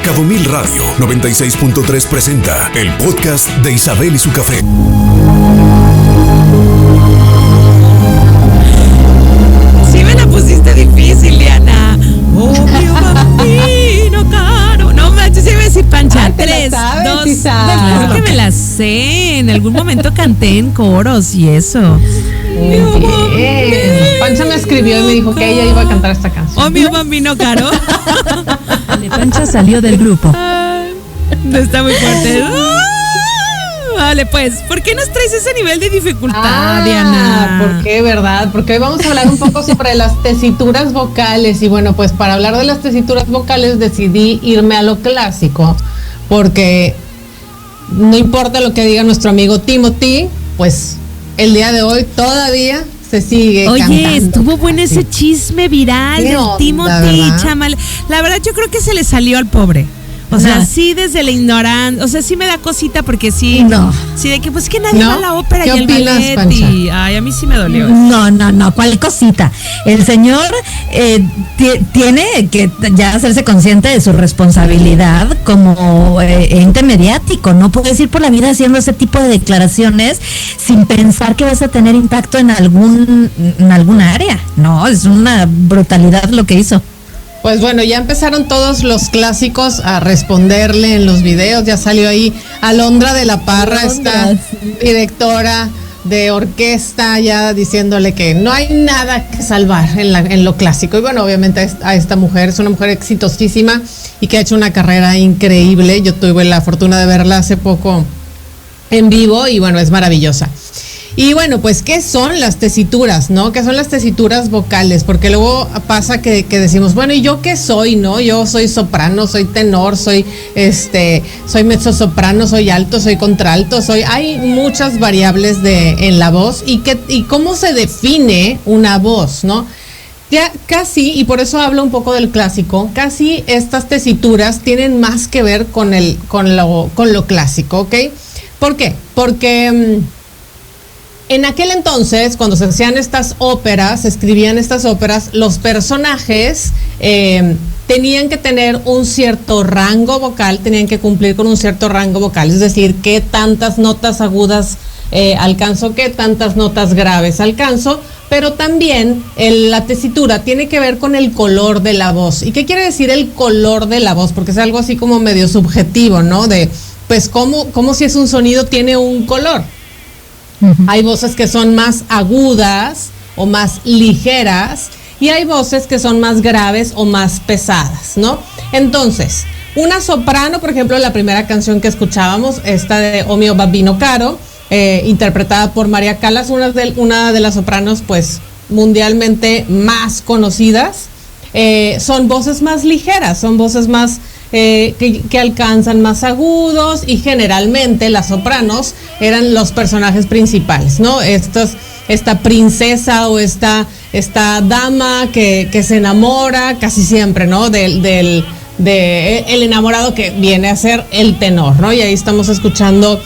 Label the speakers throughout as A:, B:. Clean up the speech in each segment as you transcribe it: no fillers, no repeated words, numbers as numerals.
A: Cabo Mil Radio 96.3 presenta el podcast de Isabel y su café.
B: Sí me la pusiste difícil, Diana. Obvio, bambino caro. No manches, sí me decir Pancha. 3, 2, después que me la sé. En algún momento canté en coros y eso.
C: Pancha me escribió y me dijo que ella iba a cantar esta canción.
B: Obvio, bambino caro.
D: Pancha salió del grupo.
B: No está muy fuerte. Vale, pues, ¿por qué nos traes ese nivel de dificultad, Diana?
C: ¿Por qué, verdad? Porque hoy vamos a hablar un poco sobre las tesituras vocales. Y bueno, pues para hablar de las tesituras vocales decidí irme a lo clásico. Porque no importa lo que diga nuestro amigo Timothy, pues el día de hoy todavía se sigue cantando.
B: Oye, estuvo bueno ese chisme viral del Timothy, chamal. La verdad, yo creo que se le salió al pobre. O sea, sí, desde la ignorancia. O sea, sí me da cosita porque sí.
D: No.
B: Sí, de que pues que nadie va a la ópera y el ballet.
C: Pancha?
B: Y ay, a mí sí me dolió.
D: No, ¿cuál cosita? El señor tiene que ya hacerse consciente de su responsabilidad como ente mediático. No puedes ir por la vida haciendo ese tipo de declaraciones sin pensar que vas a tener impacto en algún área. No, es una brutalidad lo que hizo.
C: Pues bueno, ya empezaron todos los clásicos a responderle en los videos. Ya salió ahí Alondra de la Parra, esta directora de orquesta, ya diciéndole que no hay nada que salvar en lo clásico. Y bueno, obviamente a esta mujer, es una mujer exitosísima y que ha hecho una carrera increíble. Yo tuve la fortuna de verla hace poco en vivo y bueno, es maravillosa. Y bueno, pues, ¿qué son las tesituras, no? ¿Qué son las tesituras vocales? Porque luego pasa que decimos, bueno, ¿y yo qué soy, no? Yo soy soprano, soy tenor, soy mezzosoprano, soy alto, soy contralto, hay muchas variables en la voz y cómo se define una voz, ¿no? Ya casi, y por eso hablo un poco del clásico, casi estas tesituras tienen más que ver con lo clásico, ¿ok? ¿Por qué? Porque en aquel entonces, cuando se hacían estas óperas, se escribían estas óperas, los personajes tenían que tener un cierto rango vocal, tenían que cumplir con un cierto rango vocal, es decir, qué tantas notas agudas alcanzo, qué tantas notas graves alcanzo, pero también la tesitura tiene que ver con el color de la voz. ¿Y qué quiere decir el color de la voz? Porque es algo así como medio subjetivo, ¿no? De, pues, ¿cómo si es un sonido tiene un color? Hay voces que son más agudas o más ligeras y hay voces que son más graves o más pesadas, ¿no? Entonces, una soprano, por ejemplo, la primera canción que escuchábamos, esta de O mio bambino caro, interpretada por María Callas, una de las sopranos pues mundialmente más conocidas, son voces más ligeras, son voces más que alcanzan más agudos y generalmente las sopranos eran los personajes principales, ¿no? Esta princesa o esta dama que se enamora casi siempre, ¿no? El enamorado que viene a ser el tenor, ¿no? Y ahí estamos escuchando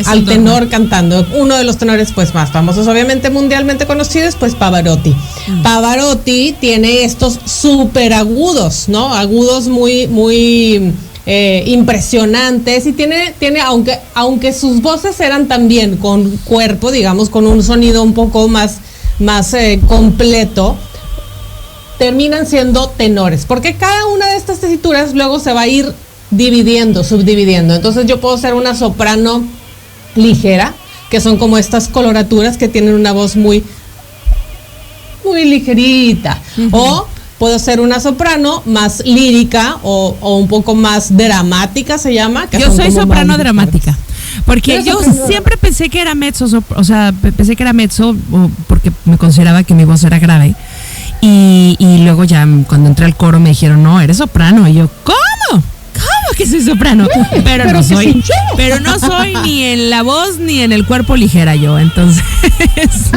C: al tenor cantando. Uno de los tenores pues más famosos, obviamente mundialmente conocidos, pues Pavarotti. Pavarotti tiene estos súper agudos, ¿no? Agudos muy impresionantes y tiene aunque sus voces eran también con cuerpo, digamos, con un sonido un poco más completo, terminan siendo tenores, porque cada una de estas tesituras luego se va a ir subdividiendo. Entonces yo puedo ser una soprano ligera, que son como estas coloraturas que tienen una voz muy ligerita, o puedo ser una soprano más lírica o un poco más dramática, se llama.
B: Yo soy soprano dramática. Porque yo siempre pensé que era mezzo, porque me consideraba que mi voz era grave. Y luego ya cuando entré al coro me dijeron, no, eres soprano. Y yo, ¿cómo que soy soprano? Pero no soy ni en la voz ni en el cuerpo ligera yo, entonces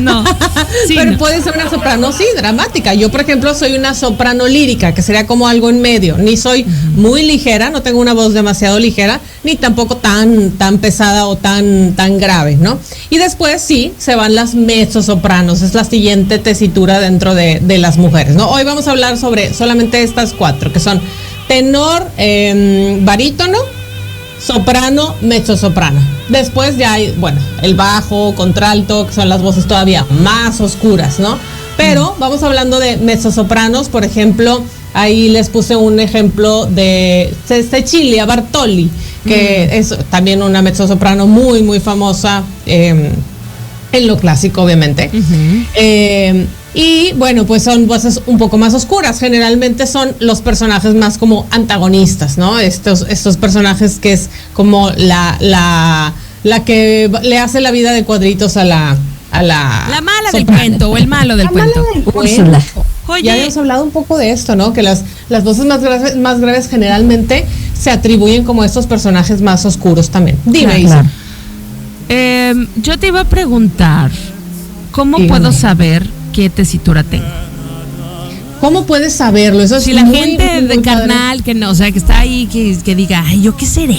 B: no. Sí,
C: pero
B: no.
C: puede ser una soprano, sí, dramática. Yo, por ejemplo, soy una soprano lírica, que sería como algo en medio. Ni soy muy ligera, no tengo una voz demasiado ligera, ni tampoco tan pesada o tan grave, ¿no? Y después sí, se van las mezzosopranos, es la siguiente tesitura dentro de las mujeres, ¿no? Hoy vamos a hablar sobre solamente estas 4, que son tenor, barítono, soprano, mezzosoprano. Después ya hay, bueno, el bajo, contralto, que son las voces todavía más oscuras, ¿no? Pero vamos hablando de mezzosopranos, por ejemplo, ahí les puse un ejemplo de Cecilia Bartoli, que es también una mezzosoprano muy, muy famosa en lo clásico, obviamente. Y bueno, pues son voces un poco más oscuras. Generalmente son los personajes más como antagonistas, ¿no? Estos personajes que es como la que le hace la vida de cuadritos a la
B: mala del
C: soprano.
B: cuento o el malo del cuento.
D: Úrsula.
B: Oye,
C: Ya habíamos hablado un poco de esto, ¿no? Que las voces más graves generalmente se atribuyen como a estos personajes más oscuros también. Dime, Isa.
B: yo te iba a preguntar, ¿cómo
C: Dígame.
B: puedo saber qué tesitura tengo?
C: ¿Cómo puedes saberlo? Eso es
B: Si la
C: muy,
B: gente
C: muy, muy
B: de
C: padre.
B: carnal, que no, o sea, que está ahí, que diga, ay, ¿yo qué seré?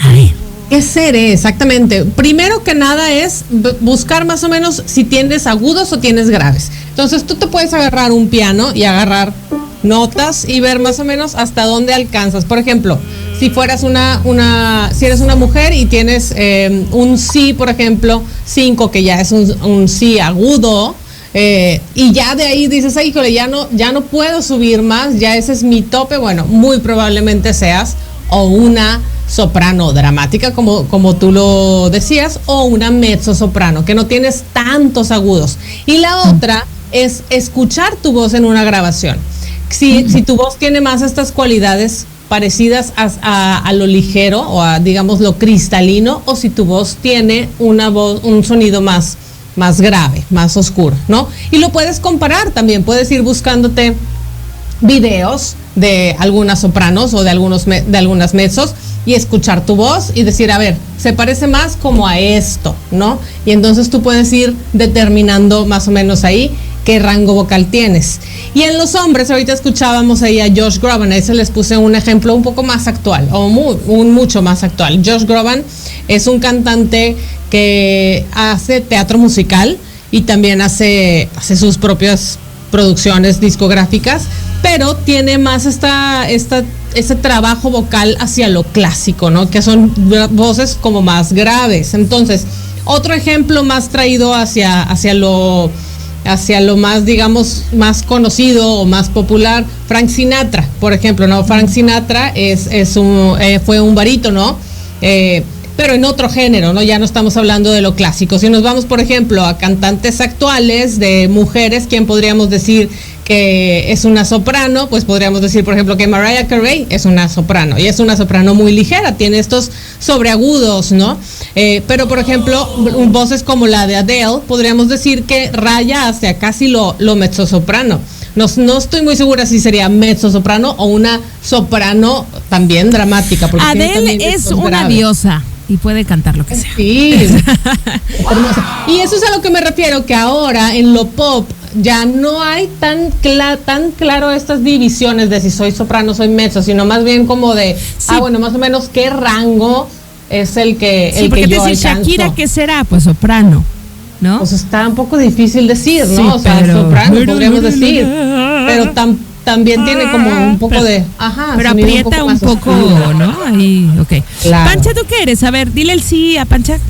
B: A ver.
C: ¿Qué seré? Exactamente. Primero que nada es buscar más o menos si tienes agudos o tienes graves. Entonces tú te puedes agarrar un piano y agarrar notas y ver más o menos hasta dónde alcanzas. Por ejemplo, si fueras si eres una mujer y tienes un si, por ejemplo, 5, que ya es un si agudo, y ya de ahí dices, ay, híjole, ya no puedo subir más, ya ese es mi tope. Bueno, muy probablemente seas o una soprano dramática, como tú lo decías, o una mezzosoprano, que no tienes tantos agudos. Y la otra es escuchar tu voz en una grabación. Si tu voz tiene más estas cualidades parecidas a lo ligero o a, digamos, lo cristalino, o si tu voz tiene un sonido más grave, más oscuro, ¿no? Y lo puedes comparar también, puedes ir buscándote videos de algunas sopranos o de algunas mezzos y escuchar tu voz y decir, a ver, se parece más como a esto, ¿no? Y entonces tú puedes ir determinando más o menos ahí qué rango vocal tienes. Y en los hombres, ahorita escuchábamos ahí a Josh Groban, ahí se les puse un ejemplo un poco más actual, o mucho más actual. Josh Groban es un cantante que hace teatro musical y también hace sus propias producciones discográficas, pero tiene más ese trabajo vocal hacia lo clásico, ¿no? Que son voces como más graves. Entonces, otro ejemplo más traído hacia lo más, digamos, más conocido o más popular, Frank Sinatra, por ejemplo, ¿no? Frank Sinatra fue un barítono, pero en otro género, ¿no? Ya no estamos hablando de lo clásico. Si nos vamos, por ejemplo, a cantantes actuales de mujeres, ¿quién podríamos decir que es una soprano? Pues podríamos decir, por ejemplo, que Mariah Carey es una soprano, y es una soprano muy ligera, tiene estos sobreagudos, ¿no? Pero, por ejemplo, voces como la de Adele, podríamos decir que raya hacia casi lo mezzosoprano. No estoy muy segura si sería mezzosoprano o una soprano también dramática. Porque
B: Adele es una diosa y puede cantar lo que sea.
C: Sí, hermosa. Y eso es a lo que me refiero, que ahora en lo pop ya no hay tan claro estas divisiones de si soy soprano, soy mezzo, sino más bien como de, bueno, más o menos qué rango es el que
B: porque
C: yo
B: decir
C: alcanzo.
B: Shakira, ¿qué será? Pues soprano, ¿no?
C: Pues está un poco difícil decir, ¿no?
B: Sí,
C: o sea,
B: pero
C: soprano podríamos decir, pero también tiene como un poco de,
B: pero
C: sonido
B: aprieta un poco,
C: oscuro.
B: ¿no? Ahí, ok.
C: Claro.
B: Pancha, ¿tú qué eres? A ver, dile el sí a Pancha.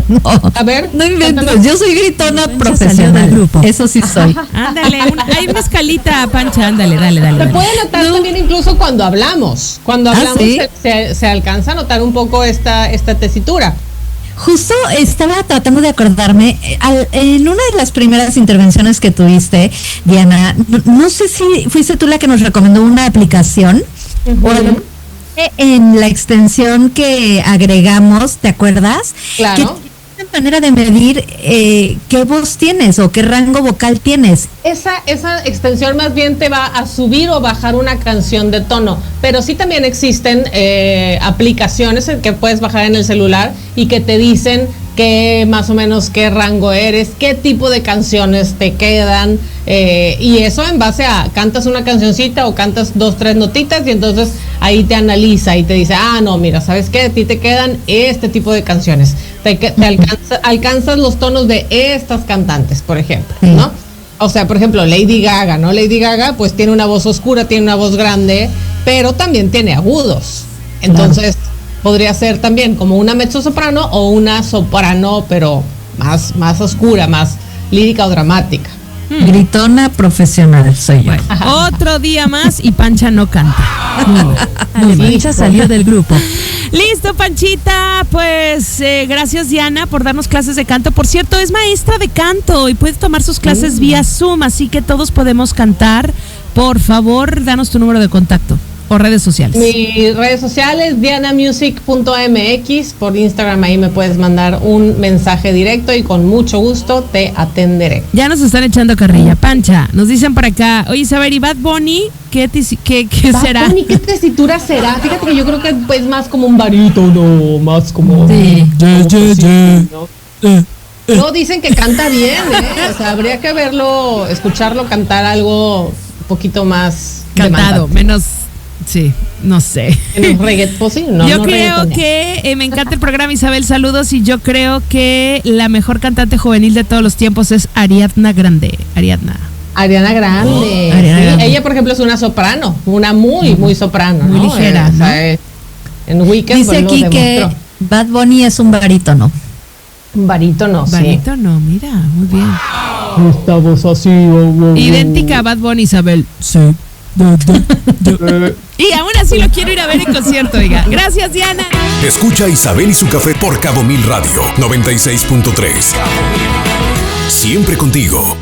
D: No,
C: A ver,
D: no inventes.
C: cuéntame.
D: Yo soy gritona
B: Salió
D: profesional.
B: del grupo.
D: Eso sí soy.
B: Ándale, hay una escalita, Pancha, ándale, dale.
C: Se puede notar también incluso cuando hablamos. Cuando hablamos
D: ¿sí?
C: se alcanza a notar un poco esta tesitura.
D: Justo estaba tratando de acordarme, en una de las primeras intervenciones que tuviste, Diana, no sé si fuiste tú la que nos recomendó una aplicación, o en la extensión que agregamos, ¿te acuerdas?
C: Claro.
D: Que tiene una manera de medir qué voz tienes o qué rango vocal tienes.
C: Esa extensión más bien te va a subir o bajar una canción de tono, pero sí también existen aplicaciones que puedes bajar en el celular y que te dicen más o menos qué rango eres, qué tipo de canciones te quedan, y eso en base a cantas una cancioncita o cantas 2, 3 notitas y entonces ahí te analiza y te dice, no, mira, ¿sabes qué? A ti te quedan este tipo de canciones, alcanzas los tonos de estas cantantes, por ejemplo, ¿no? O sea, por ejemplo, Lady Gaga, ¿no? Lady Gaga pues tiene una voz oscura, tiene una voz grande, pero también tiene agudos. Entonces, podría ser también como una mezzosoprano o una soprano, pero más oscura, más lírica o dramática.
D: Gritona profesional soy yo.
B: Bueno, otro día más y Pancha no canta.
D: Pancha salió del grupo.
B: Listo, Panchita. Pues gracias, Diana, por darnos clases de canto. Por cierto, es maestra de canto y puede tomar sus clases vía Zoom, así que todos podemos cantar. Por favor, danos tu número de contacto o redes sociales.
C: Mis redes sociales, dianamusic.mx, por Instagram, ahí me puedes mandar un mensaje directo y con mucho gusto te atenderé.
B: Ya nos están echando carrilla. Pancha, nos dicen por acá, oye, Saber, ¿y Bad Bunny qué será?
C: Bad Bunny, ¿qué tesitura será? Fíjate que yo creo que es más como un barítono, más como...
D: Sí.
C: No, dicen que canta bien, O sea, habría que verlo, escucharlo cantar algo un poquito más...
B: Cantado, menos... Sí, no sé.
C: En reggaetón, pues sí, no.
B: Yo
C: no
B: creo que me encanta el programa, Isabel, saludos, y yo creo que la mejor cantante juvenil de todos los tiempos es Ariana Grande. Ariana Grande.
C: Sí, ella, por ejemplo, es una soprano, una muy soprano,
B: muy ligera,
C: ¿no? O sea, en Weekend
D: dice aquí que Bad Bunny es un barítono.
C: Un barítono,
B: Barítono, mira, muy bien.
C: Esta voz así.
B: Idéntica a Bad Bunny, Isabel. Sí. Y aún así lo quiero ir a ver en concierto, oiga. Gracias, Diana.
A: Escucha Isabel y su café por Cabo Mil Radio 96.3. Siempre contigo.